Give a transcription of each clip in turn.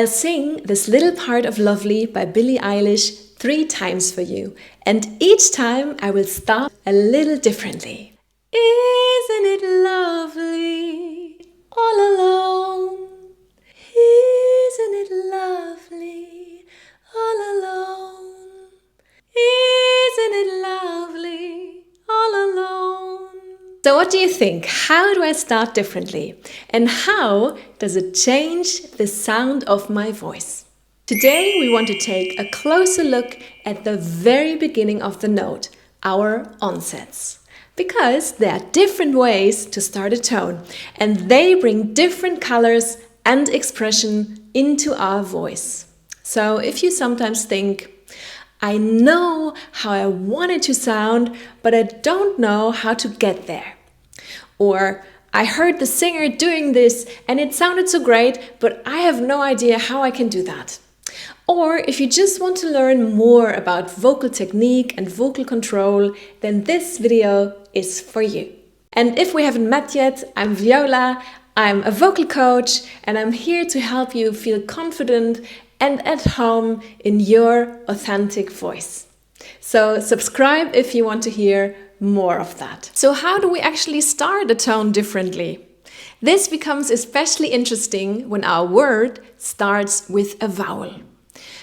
I'll sing this little part of Lovely by Billie Eilish 3 times for you. And each time I will start a little differently. Isn't it lovely all alone? Isn't it lovely all alone? Isn't it lovely all alone? So what do you think? How do I start differently? And how does it change the sound of my voice? Today we want to take a closer look at the very beginning of the note, our onsets. Because there are different ways to start a tone, and they bring different colors and expression into our voice. So if you sometimes think, I know how I want it to sound, but I don't know how to get there. Or I heard the singer doing this and it sounded so great, but I have no idea how I can do that. Or if you just want to learn more about vocal technique and vocal control, then this video is for you. And if we haven't met yet, I'm Viola, I'm a vocal coach, and I'm here to help you feel confident and at home in your authentic voice. So subscribe if you want to hear more of that. So how do we actually start a tone differently? This becomes especially interesting when our word starts with a vowel.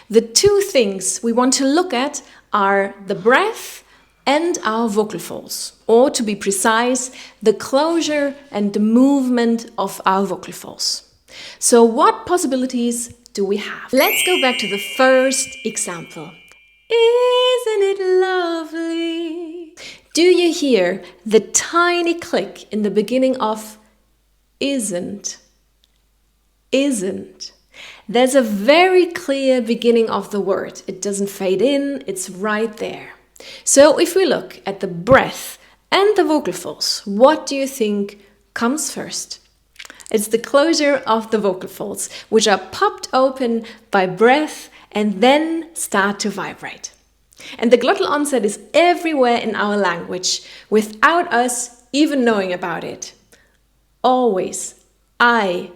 The 2 things we want to look at are the breath and our vocal folds, or to be precise, the closure and the movement of our vocal folds. So what possibilities do we have? Let's go back to the first example. Isn't it lovely? Do you hear the tiny click in the beginning of isn't? Isn't. There's a very clear beginning of the word. It doesn't fade in, it's right there. So if we look at the breath and the vocal folds, what do you think comes first? It's the closure of the vocal folds, which are popped open by breath and then start to vibrate. And the glottal onset is everywhere in our language without us even knowing about it. Always, I,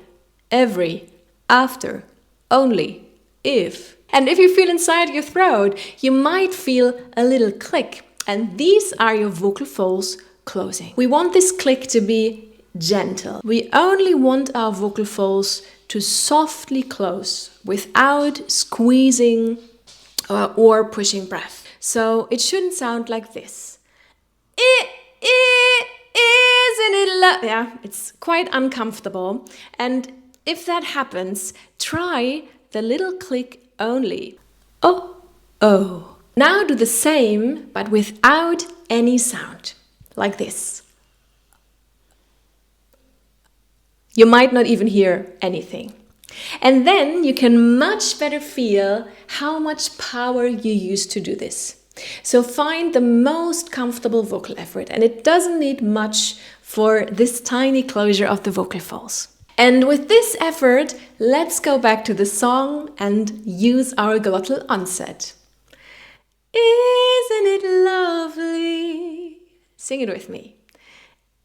every, after, only, if. And if you feel inside your throat, you might feel a little click, and these are your vocal folds closing. We want this click to be gentle. We only want our vocal folds to softly close without squeezing or pushing breath. So it shouldn't sound like this. Isn't it yeah, it's quite uncomfortable. And if that happens, try the little click only. Oh, oh. Now do the same, but without any sound, like this. You might not even hear anything. And then you can much better feel how much power you use to do this. So find the most comfortable vocal effort, and it doesn't need much for this tiny closure of the vocal folds. And with this effort, let's go back to the song and use our glottal onset. Isn't it lovely? Sing it with me.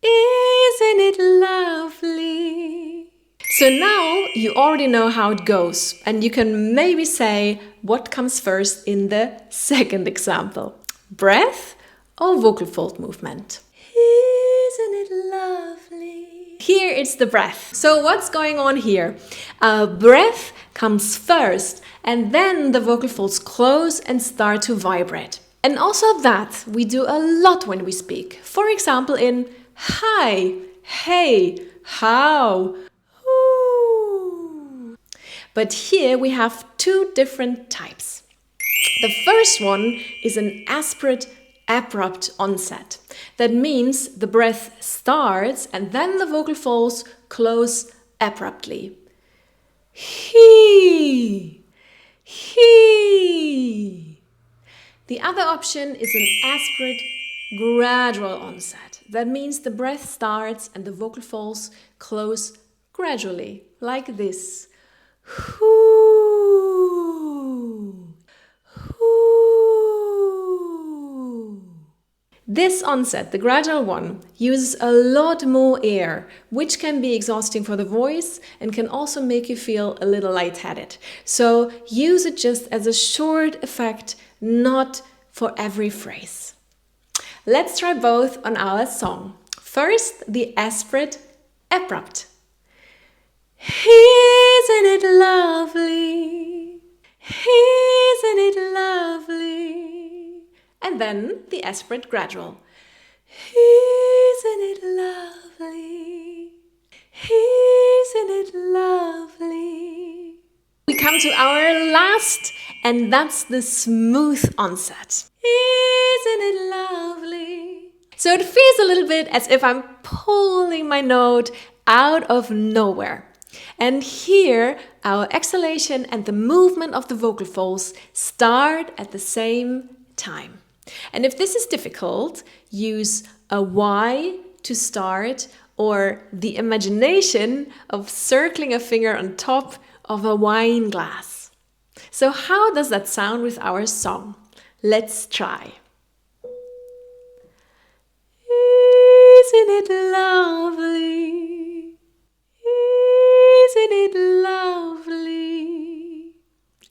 Isn't it lovely? So now you already know how it goes, and you can maybe say what comes first in the second example. Breath or vocal fold movement? Isn't it lovely? Here it's the breath. So what's going on here? Breath comes first, and then the vocal folds close and start to vibrate. And also that we do a lot when we speak. For example, in hi, hey, how, ooh. But here we have 2 different types. The first one is an aspirate abrupt onset. That means the breath starts and then the vocal folds close abruptly. He. The other option is an aspirate gradual onset. That means the breath starts and the vocal folds close gradually, like this. This onset, the gradual one, uses a lot more air, which can be exhausting for the voice and can also make you feel a little lightheaded. So use it just as a short effect, not for every phrase. Let's try both on our song. First, the aspirate abrupt. Isn't it lovely? Isn't it lovely? And then the aspirate gradual. Isn't it lovely? Isn't it lovely? We come to our last, and that's the smooth onset. Isn't it lovely? So it feels a little bit as if I'm pulling my note out of nowhere. And here, our exhalation and the movement of the vocal folds start at the same time. And if this is difficult, use a Y to start, or the imagination of circling a finger on top of a wine glass. So how does that sound with our song? Let's try. Isn't it lovely? Isn't it lovely?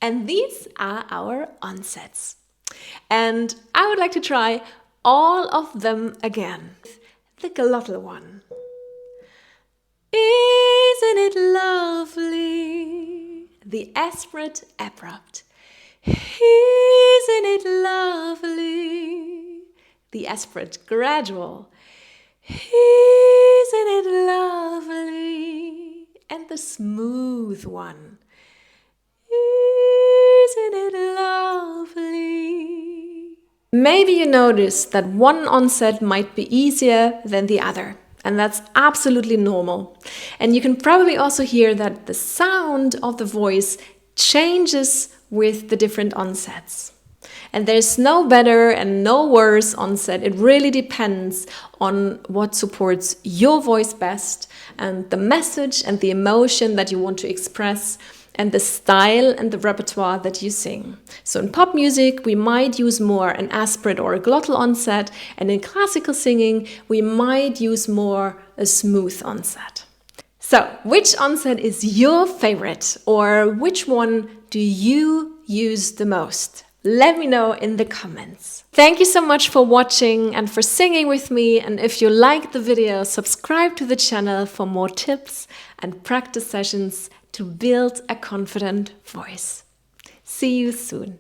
And these are our onsets. And I would like to try all of them again. The glottal one. Isn't it lovely? The aspirate abrupt. Isn't it lovely? The aspirate gradual. Isn't it lovely? And the smooth one. Isn't it lovely? Maybe you noticed that one onset might be easier than the other, and that's absolutely normal. And you can probably also hear that the sound of the voice changes with the different onsets. And there's no better and no worse onset. It really depends on what supports your voice best and the message and the emotion that you want to express and the style and the repertoire that you sing. So in pop music, we might use more an aspirate or a glottal onset, and in classical singing, we might use more a smooth onset. So, which onset is your favorite, or which one do you use the most? Let me know in the comments. Thank you so much for watching and for singing with me. And if you liked the video, subscribe to the channel for more tips and practice sessions to build a confident voice. See you soon.